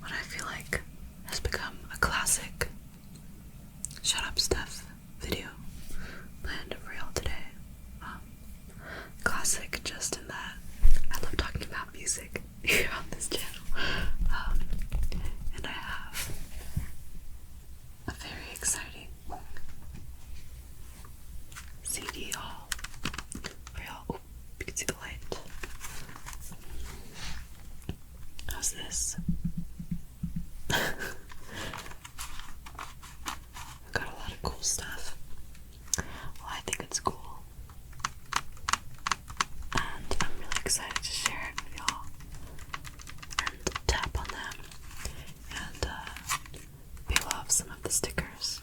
what I feel like has become a classic Shut Up Steph video planned for y'all today. Classic just in that I love talking about music here on this channel. And I have a very exciting CD haul for y'all. Oh, you can see the light. How's this? I've got a lot of cool stuff. Well, I think it's cool. And I'm really excited to share it with y'all. And tap on them. And peel off some of the stickers.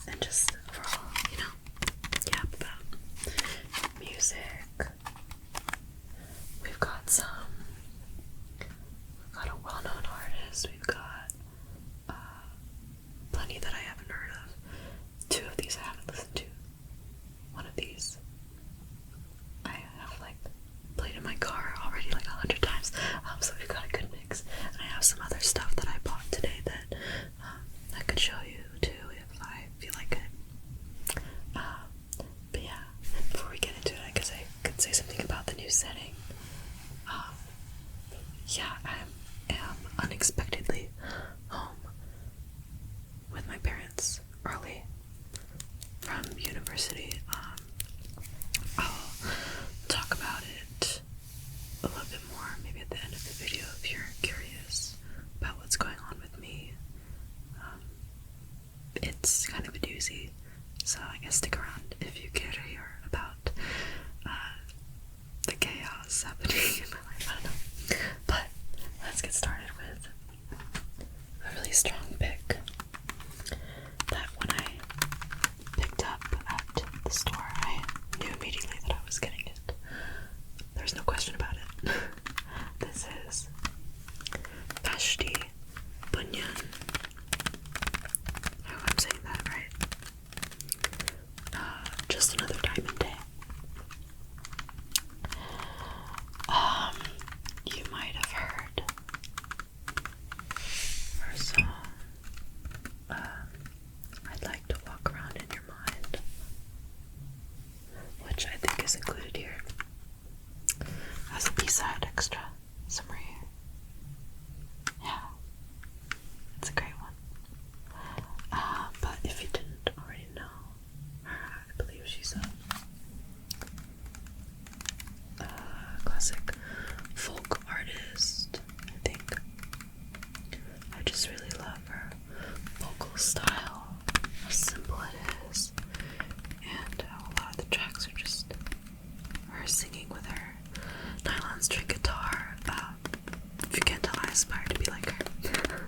And just overall, yap about music. We've got a well-known artist. We've got plenty that I haven't heard of. 2 of these I haven't listened to. 1 of these I have played in my car already 100 times. So we've got a good mix. And I have some other stuff that I bought today that I could show you too if I feel like it. But yeah, before we get into it, I guess I could say something about the new setting. Yeah, I am unexpectedly home with my parents early from university. I'll talk about it a little bit more maybe at the end of the video if you're curious about what's going on with me. It's kind of a doozy, so I guess stick around if you care to hear about the chaos happening in my life. I don't know. But let's get started with a really strong pick that when I picked up at the store, I knew immediately that I was getting it. There's no question about it. This is Vashti Bunyan. I hope I'm saying that right. Just Another Diamond Day. You might have heard her song, I'd Like to Walk Around in Your Mind, which I think is included here as a B-side extra summary. Yeah, it's a great one. But if you didn't already know, I believe she's a classic folk artist, I think. I just really love her vocal style, how simple it is, and how a lot of the tracks are just her singing with her nylon string guitar. If you can't tell, I aspire to be like her.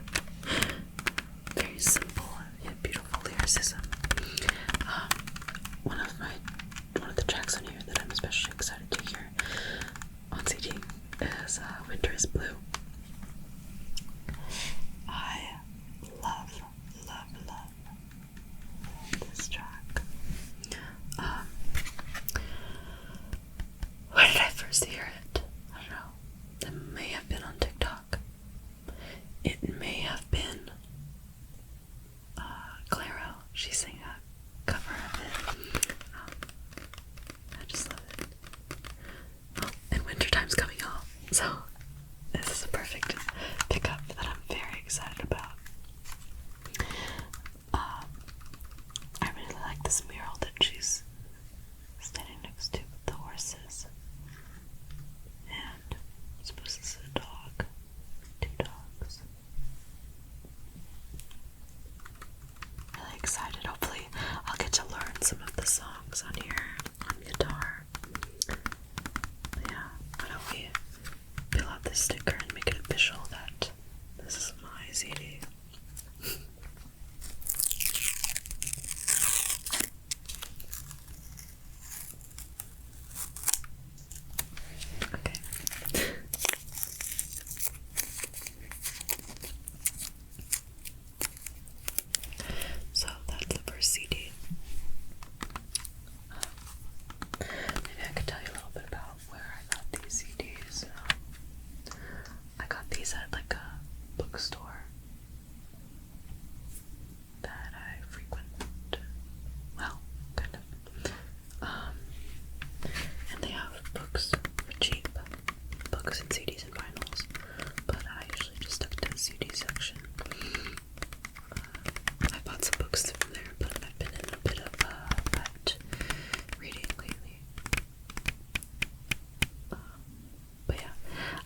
Very simple yet beautiful lyricism. One of the tracks on here that I'm especially excited to hear on CD is Winter is Blue. I love this track. Where did I first hear it? I don't know. It may have been on TikTok. It may have been Claro. She sang a cover of it. I just love it. Oh, and wintertime's coming on, so this is a perfect pickup that I'm very excited about. I really like this mural that she's standing next to with the horses. And I suppose this is a dog. 2 dogs. Really excited. Hopefully I'll get to learn some of the songs on here on guitar. But yeah, why don't we peel out this sticker and make it official that this is my CD. Okay. So that's the first CD. Maybe I could tell you a little bit about where I got these CDs. CDs and vinyls, but I usually just stuck to the CD section. I bought some books from there, but I've been in a bit of rut reading lately. But yeah,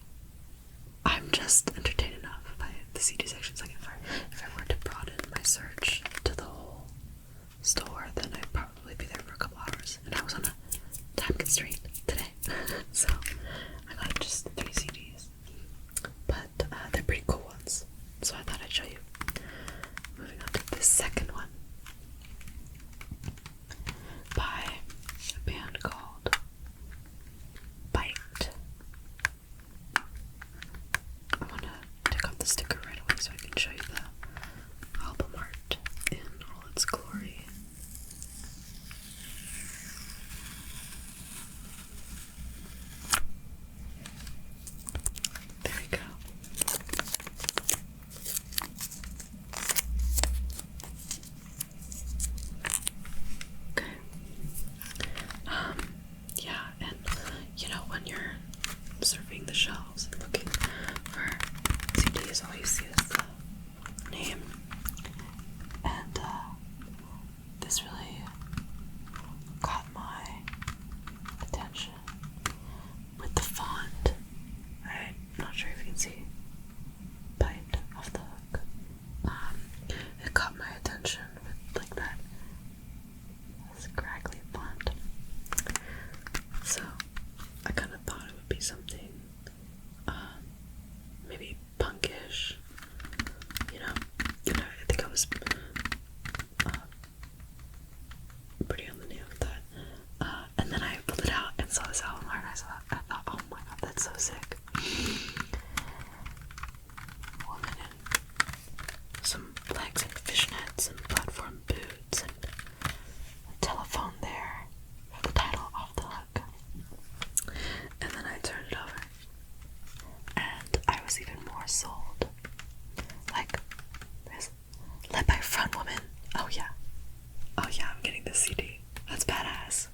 I'm just entertained enough by the CD sections. Like if I were to broaden my search to the whole store, then I'd probably be there for a couple hours. And I was on a time constraint today, so I got just 3 CDs. But they're pretty cool ones, so I thought I'd show you. Moving on to the second one by a band called Bite. I want to take off the sticker right away so I can show you the album art in all its glory. There we go. Okay. Yeah, and you know, when you're surfing the shelves and looking for CDs, all you see is the name. And this really caught my attention with the font. I'm not sure if you can see. Bite off the hook. It caught my attention with like that scraggly font. So I kind of thought it would be something maybe punkish, you know. And I think I was pretty on the nail with that. And then I pulled it out and saw this album art, and I thought, oh my god, that's so sick. Woman in some legs and fishnets and platform boots and a telephone there for the title Off the Hook. And then I turned it over and I was even more sold. Like, this led by a front woman. Oh yeah, I'm getting this CD. That's badass.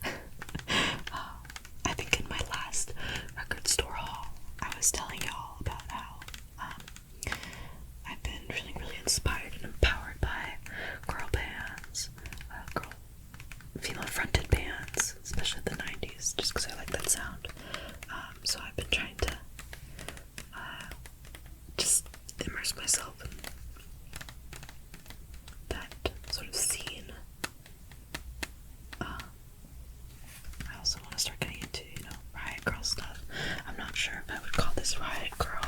I think in my last record store haul, I was telling y'all about how I've been feeling really inspired and empowered by girl bands, female-fronted bands, especially the 90s, just because I like that sound. So I've been trying to just immerse myself in that sort of scene. I also want to start getting into, Riot Girl stuff. I'm not sure if I would call this Riot Girl,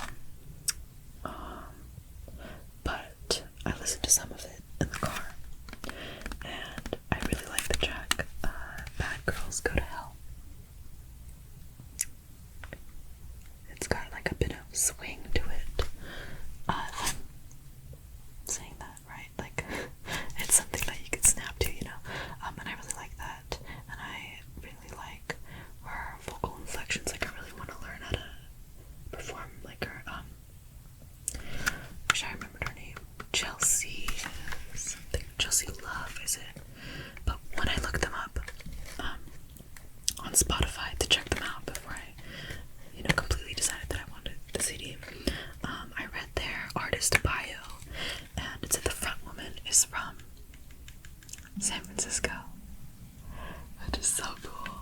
but I listened to some of it in the car, and I really like the track Bad Girls Go to Hell. It's got like a bit of swing to it. If I'm saying that right, like it's something that you could snap to, and I really like that, and I really like her vocal inflections. Like, I really want to learn how to perform like her. Wish I remembered her name. Chelsea something. Chelsea Love, is it? But when I looked them up on Spotify to check them out before I, completely decided that I wanted the CD, I read their artist bio, and it said the front woman is from San Francisco, which is so cool.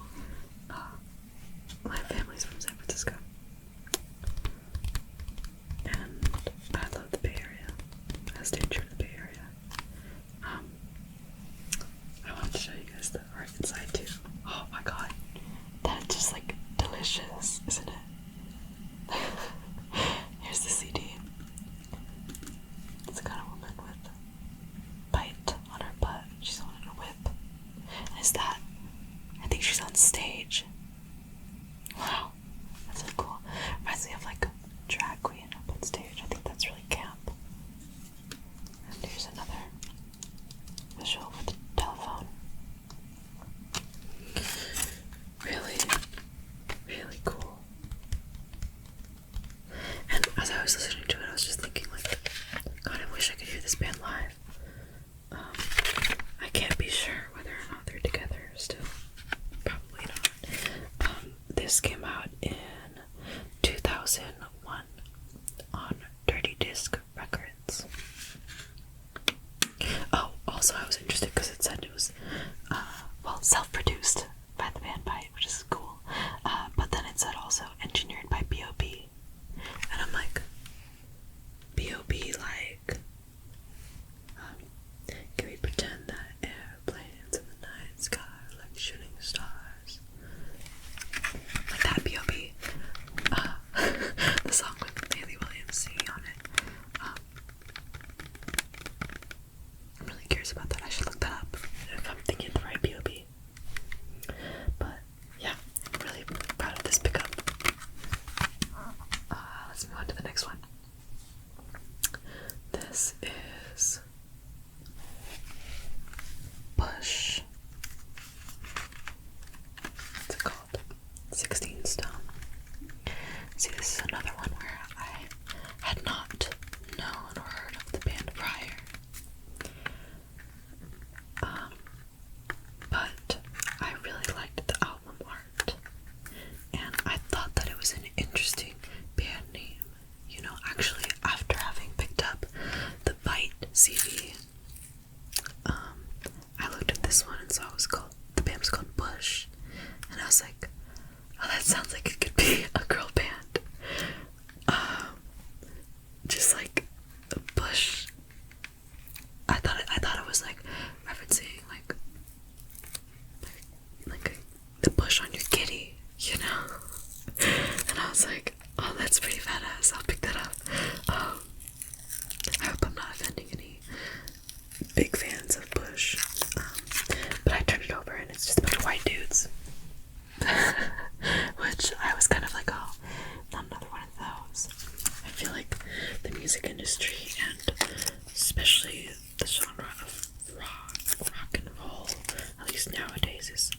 My family's from San Francisco, and I love the Bay Area. I stayed true to the Bay Area. I wanted to show you guys the art inside too. Oh my god, that's just like delicious, isn't it? Here's the CD. It's got a woman with bite on her butt. She's holding a whip. And is that? I think she's on stage. Wow, that's so cool. Reminds me of like a drag queen up on stage. I think that's really camp. And here's another visual with a telephone. Really, really cool. And as I was listening to it, I was just thinking, like, God, I wish I could hear this band live. I can't be sure whether or not they're together still. Probably not. This came out in 2001. 3-disc records. Oh, also I was interested because it said it was, self-produced by the band Bite, which is cool. But then it said also engineered by B.O.B. And I'm like, B.O.B. like, can we pretend that airplanes in the night sky are like shooting stars? Like that B.O.B. The song with Hayley Williams singing on it. I'm really curious about that. I should look that up if I'm thinking the right B.O.B. But yeah, I'm really proud of this pickup. Let's move on to the next one. This is Bush. What's it called? 16 Stone. See, this is another one where I had not known or heard of the band prior. But I really liked the album art, and I thought that it was an interesting band name. You know, actually, after having picked up the Bite CD, I looked at this one and saw the band was called Bush, and I was like, oh, that sounds like it could be a girl band. Just like Bush. I thought it was like referencing like the bush on your kitty, you know? And I was like, oh, that's pretty badass. I'll pick that up. I hope I'm not offending any big fans of Bush. But I turned it over and it's just a bunch of white dudes. Which I was kind of like, oh, not another one of those. I feel like the music industry, and especially the genre of rock and roll, at least nowadays, is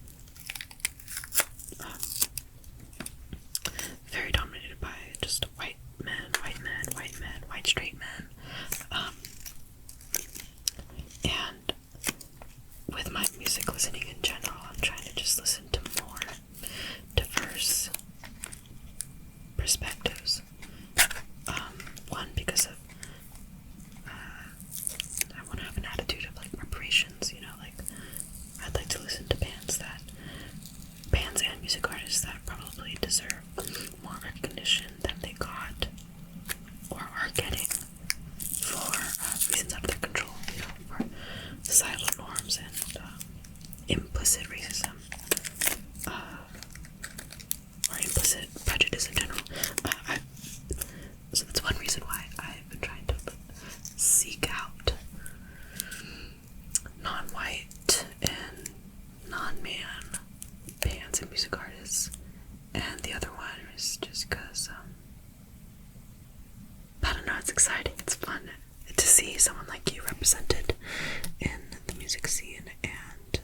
very dominated by just white straight men. And with my music listening in general, I'm trying to just listen to more diverse perspectives. One, because of I want to have an attitude of like reparations, you know, like I'd like to listen to bands and music artists that probably deserve more recognition than they got or are getting for reasons out of their control, you know, for societal norms and implicit racism, or implicit prejudice in general. So that's one reason why I've been trying to seek out non-white and non-man bands and music artists. And the other one is just because, I don't know, it's exciting, it's fun to see someone like you represented in the music scene, and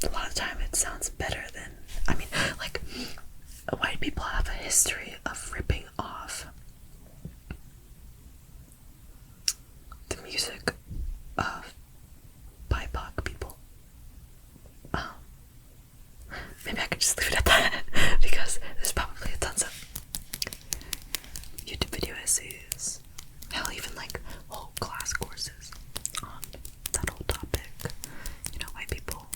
a lot of the time it sounds better than, I mean, like, white people have a history of ripping off the music of BIPOC people. Maybe I could just leave it at that, because there's probably tons of YouTube video essays, hell, even like whole class courses on that whole topic, you know, white people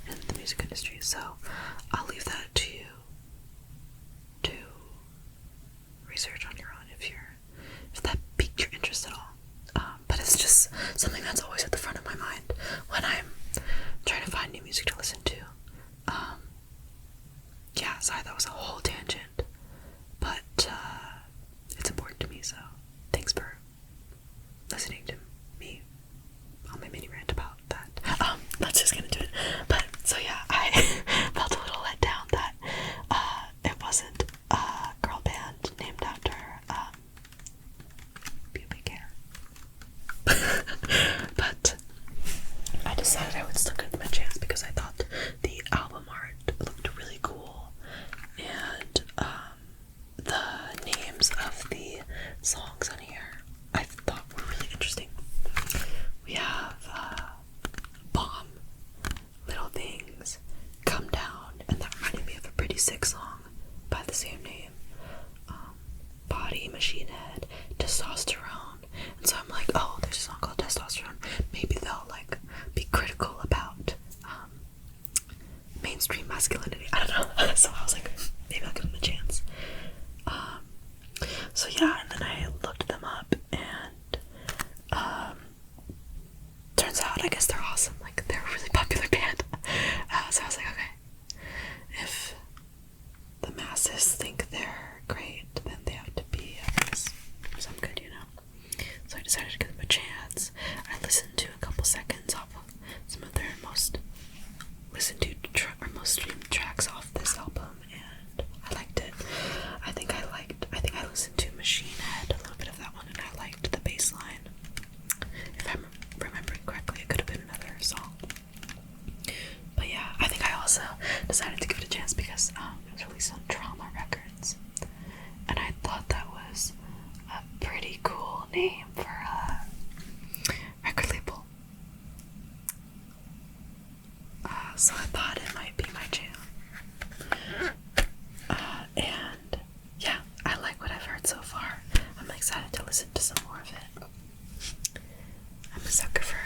in the music industry. So I'll leave that to you to research on your own if that piqued your interest at all. But it's just something that's always at the front of my mind when I'm trying to find new music to listen to. Yeah, sorry, that was a whole tangent, but it's important to me, so thanks for listening to me on my mini rant about that. Let's just get into it. But so yeah, I felt a little let down that it wasn't a girl band named after pubic hair. But I decided I would still give them a chance because I thought the album art looked really cool, and the names of the songs on here I thought were really interesting. We have Bomb, Little Things, Come Down, and that reminded me of a Pretty Sick song by the same name, by body, Machine Head, Testosterone. And so I'm like, oh, there's a song called Testosterone. Maybe they'll like be critical about mainstream masculinity. I don't know. So I was like, maybe I'll give them a chance. So yeah, and then I looked them up, and turns out I guess they're awesome. Like, they're a really popular band. So I was like, okay, if the masses think they're great, then they have to be, I guess, some good, you know. So I decided to give them a chance. I listened to a couple seconds off of some of their most listened to or most streamed tracks off this album, and I liked it. I think I listened to Machine Head, a little bit of that one, and I liked the bass line. If I'm remembering correctly, it could have been another song. But yeah, I think I also decided to give it a chance because it was released on Trauma Records, and I thought that was a pretty cool name for a record label. So I thought it might be my jam. And yeah, I like what I've heard so far. I'm excited to listen to some more of it. I'm a sucker for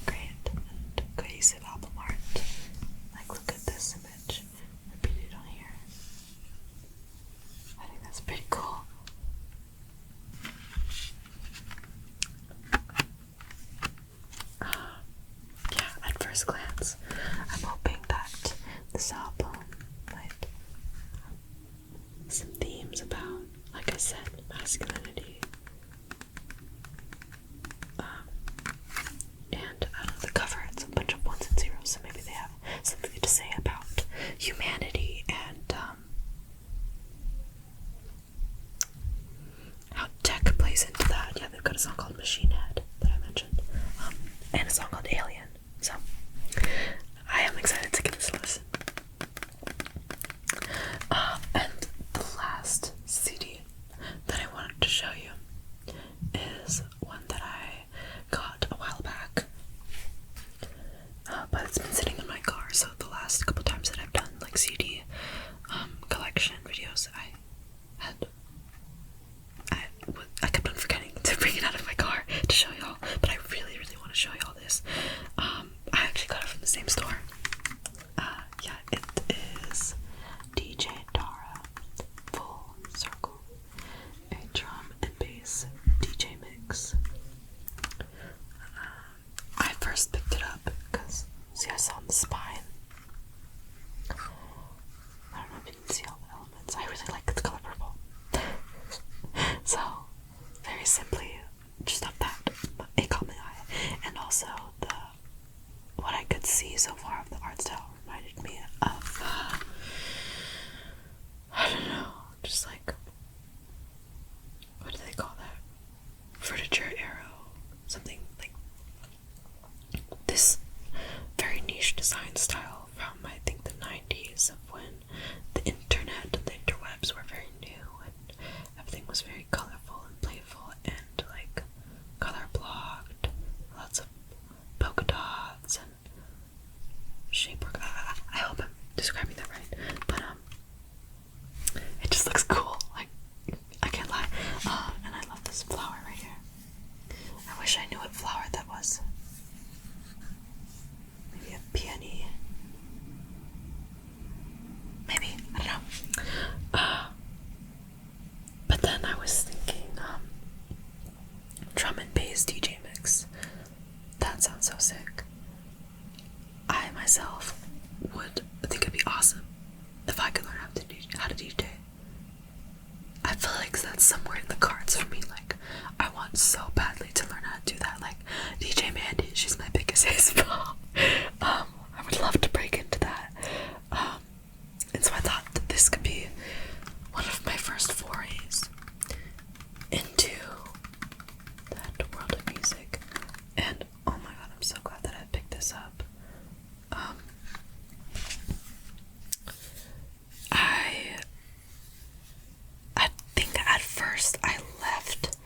great and cohesive album art. Like, look at this image repeated on here. I think that's pretty cool. Yeah, at first glance, I'm hoping that this album might some themes about, like I said, masculinity. And the cover, it's a bunch of ones and zeros, so maybe they have something to say about humanity and how tech plays into that. Yeah, they've got a song called Machine Head that I mentioned, and a song called Alien. So I am excited to give this a listen. And the last CD that I wanted to show you is one that I got a while back, but it's been sitting in my car. So the last couple times that I've done like CD collection videos, I kept on forgetting to bring it out of my car to show y'all, but I really want to show y'all this. I actually got it from the same store. Yeah, it is DJ Dara Full Circle, a drum and bass DJ mix. I first picked it up because, see, I saw on the spine. I don't know if you can see all the elements. I really like the color purple. So, very simply, just of that, it caught my eye. And also, what I could see so far of the art style reminded me of, I don't know, just like, what do they call that? Furniture Arrow, something like this very niche design style from, I think, the 90s, of when the internet and the interwebs were very new and everything was very colorful and playful and like color blocked, lots of polka dots and shape work. I hope I'm describing that right, but it just looks cool. Like, I can't lie. And I love this flower right here. I wish I knew what flower that was. Maybe a peony. Maybe, I don't know. But then I was thinking, drum and bass DJ mix. That sounds so sick. I myself would think it'd be awesome if I could learn how to DJ. I feel like that's somewhere in the cards for me. Like, I want so badly to learn how to do that. Like, DJ Mandy, she's my biggest ASMR. I would love to break into that. And so I thought that this could be one of my first forays into that world of music. And oh my god, I'm so glad that I picked this up. I think at first I left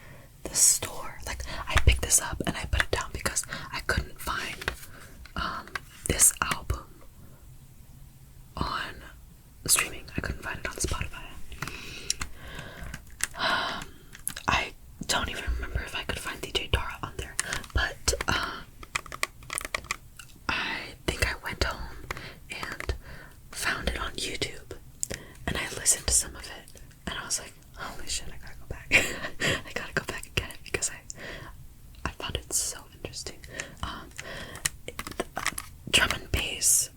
the store. Like, I picked this up and I put it down because I couldn't find this album on streaming. I couldn't find it on Spotify. listened to some of it, and I was like, holy shit, I gotta go back. I gotta go back and get it because I found it so interesting. Drum and bass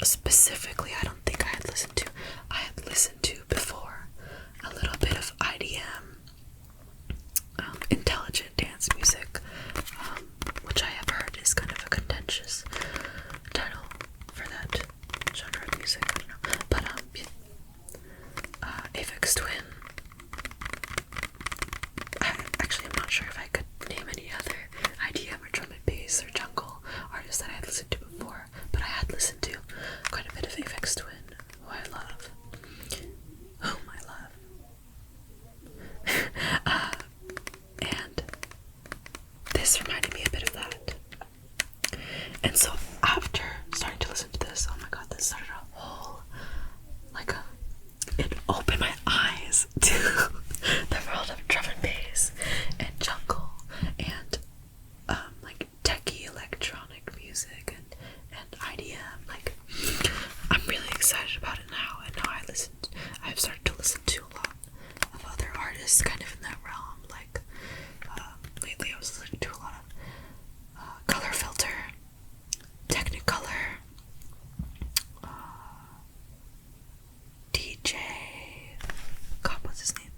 specifically, I don't think I had listened to. I had listened to before a little bit of IDM, intelligent dance music, which I have heard is kind of a contentious title for that genre of music. I don't know, but Aphex Twin. I'm not sure if I could name any other IDM or drum and bass or jungle artists that I had listened to before, but I had listened to quite a bit of Aphex Twin, who I love. And this reminded me a bit of that. And so after starting to listen to this, oh my god, this started a whole, it opened my eyes to the world of drum and bass and jungle and techie electronic music and IDM. I'm really excited about it now, and now I've started to listen to a lot of other artists kind of in that realm. Lately I was listening to a lot of Color Filter, Technicolor, DJ, God, what's his name?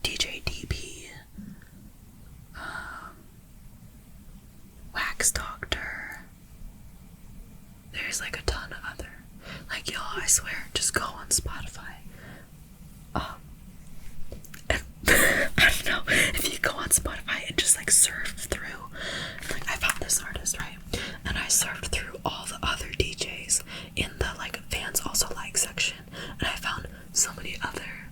DJ DB, Wax Doctor. There's a ton of other. Y'all, I swear, just go on Spotify. I don't know, if you go on Spotify and just surf through, I found this artist, right? And I surfed through all the other DJs in the fans also like section, and I found so many other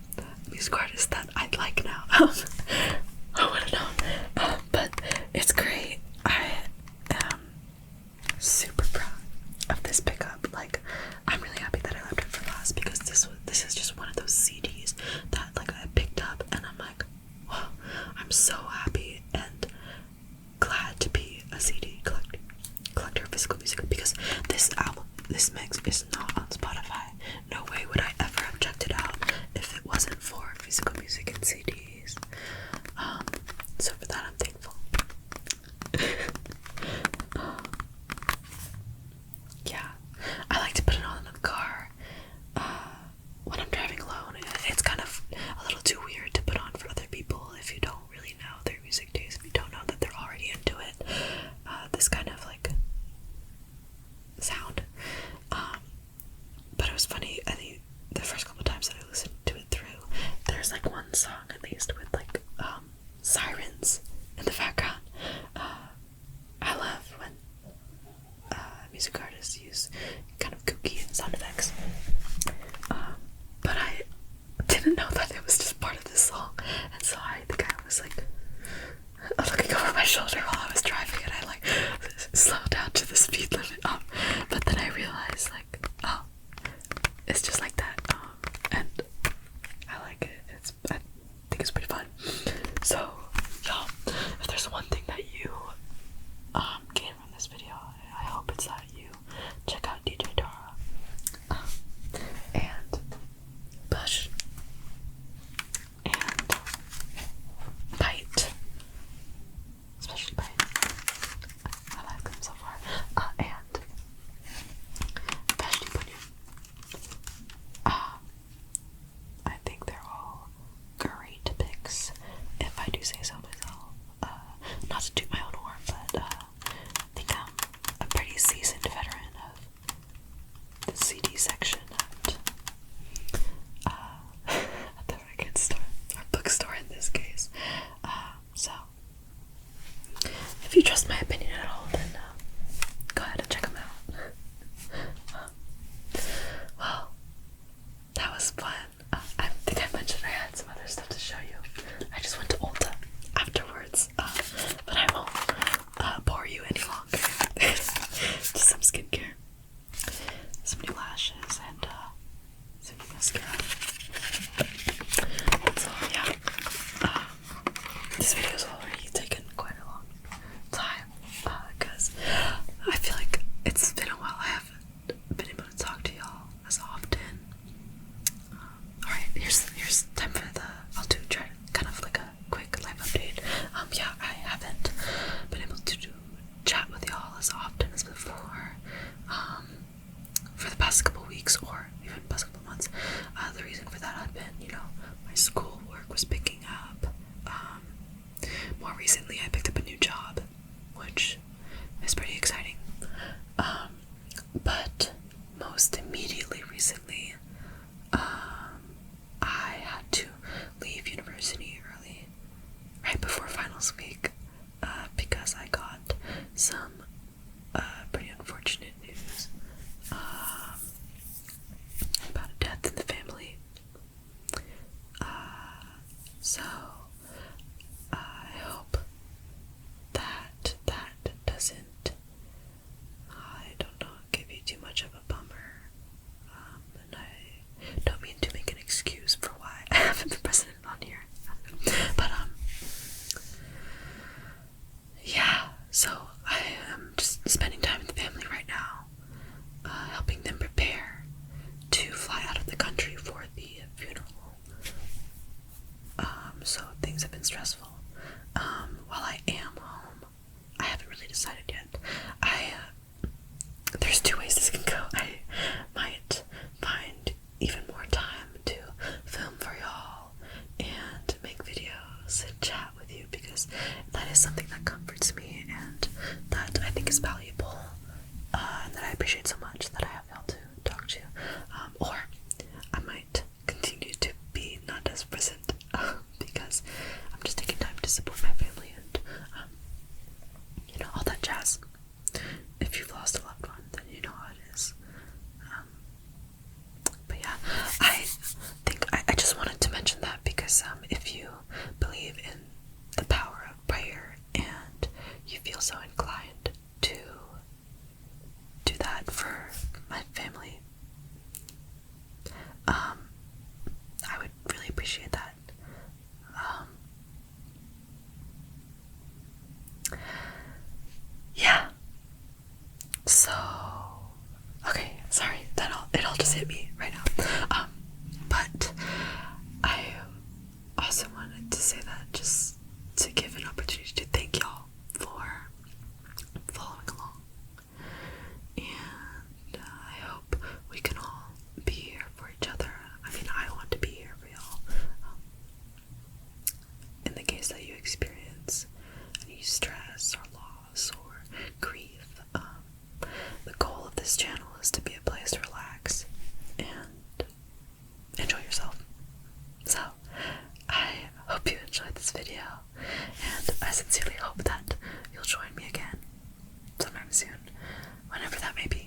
music artists that I'd like now. I would've known. But it's great. I am super proud of this pickup. I'm really happy that I left it for last, because this is just one of those CDs that I picked up, and I'm like, whoa, I'm so happy and glad to be a CD collector of physical music, because this mix is not on Spotify. No way would I ever have checked it out if it wasn't for physical music and CDs. So for that, I'm thankful. Yeah, I like to put it on in the car when I'm driving alone. It's kind of a little too weird to put on for other people if you don't really know their music taste, if you don't know that they're already into it. This kind of sound. But it was funny, I think the first couple times that I listened to it through, there's one song at least with sirens in the background. I love when music artists use kind of kooky sound effects. But I didn't know that it was just part of this song, and so I think I was looking over my shoulder while I was driving, and I slowed down to the speed limit up. But then I realized oh, it's just like that. And I like it. I think it's pretty fun. So y'all, if there's one thing that you gain from this video, I hope it's that you check out DJ Tara and Bush and Bite, especially Bite. I like them so far. And Vashti Bunyan. I think they're all great picks, if I do say so myself. Not to toot my own horn, but I think I'm a pretty seasoned veteran of the CD section at the record store, or bookstore in this case. So if you trust my opinion at all, then go ahead and check them out. Well, that was fun. I think I mentioned I had some other stuff to show you. I just went to Ulta afterwards, but I won't bore you any longer. Just some skincare, some new lashes, and past couple weeks or even past couple months. The reason for that had been, my school work was picking up. More recently, I picked up a new job, which is pretty exciting. But most immediately recently, I had to leave university early, right before finals week, because I got some pretty unfortunate news about a death in the family. So I hope that doesn't, I don't know, give you too much of a bummer. And I don't mean to make an excuse for why I haven't been present on here. But yeah, so I am just spending time with the family right now, helping them prepare to fly out of the country for the funeral. So things have been stressful. While I am home, I haven't really decided yet. There's two ways this can go. I might find even more time to film for y'all and make videos and chat with you, because that is something that comforts me and that I think is valuable, and that I appreciate so much that I have y'all to talk to. Or I might continue to be not as present, because I'm just taking time to support my family and all that jazz. If you've lost a loved one, then you know how it is. But yeah, I think I just wanted to mention that because if you believe in the power of prayer and you feel so inclined to do that for my family, I would really appreciate that. Yeah. So, okay, sorry, it all just hit me right now. But I also wanted to say that just to give an opportunity to thank y'all for following along. And I hope we can all be here for each other. I mean, I want to be here for y'all. In the case that you experience any stress or loss or grief, the goal of this channel is to be a place to relax and enjoy yourself. So, I hope you enjoyed this video, and I sincerely hope that you'll join me again sometime soon, whenever that may be.